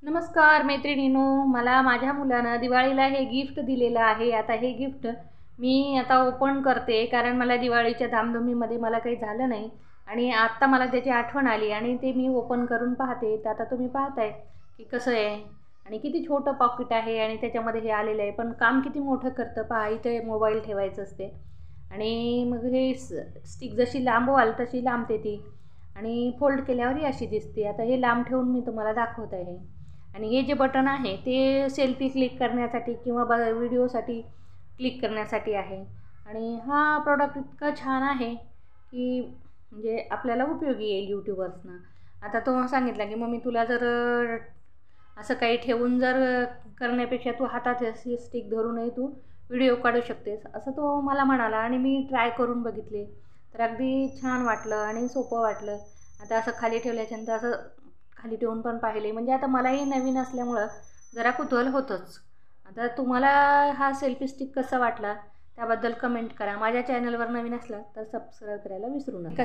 नमस्कार मैत्रिणींनो, मला माझ्या मुलानं दिवाळीला हे गिफ्ट दिलेलं आहे। आता हे गिफ्ट मी आता ओपन करते, कारण मला दिवाळीच्या धामधुमीमध्ये मला काही झालं नाही आणि आत्ता मला त्याची आठवण आली आणि ते मी ओपन करून पाहते। तर आता तुम्ही पाहताय की कसं आहे आणि किती छोटं पॉकेट आहे आणि त्याच्यामध्ये हे आलेलं आहे, पण काम किती मोठं करतं पहा। इथे मोबाईल ठेवायचं असते आणि मग हे स्टिक जशी लांबवाल तशी लांबते ती आणि फोल्ड केल्यावरही अशी दिसते। आता हे लांब ठेवून मी तुम्हाला दाखवत आहे आणि हे जे बटन आहे ते सेल्फी क्लिक करण्यासाठी किंवा व्हिडिओसाठी क्लिक करण्यासाठी आहे आणि हा प्रॉडक्ट इतका छान आहे की म्हणजे आपल्याला उपयोगी येईल यूट्यूबर्सना। आता तो सांगितला की मम्मी तुला जर असं काही ठेवून जर करण्यापेक्षा तू हातात अशी स्टिक धरूनही तू व्हिडिओ काढू शकतेस, असं तो मला म्हणाला आणि मी ट्राय करून बघितले तर अगदी छान वाटलं आणि सोपं वाटलं। आता असं खाली ठेवल्याच्यानंतर असं खाली ठेवून पण पाहिले, म्हणजे आता मलाही नवीन असल्यामुळं जरा कुतूहल होतंच। आता तुम्हाला हा सेल्फी स्टिक कसा वाटला त्याबद्दल कमेंट करा। माझ्या चॅनलवर नवीन असला तर सबस्क्राईब करायला विसरू नका।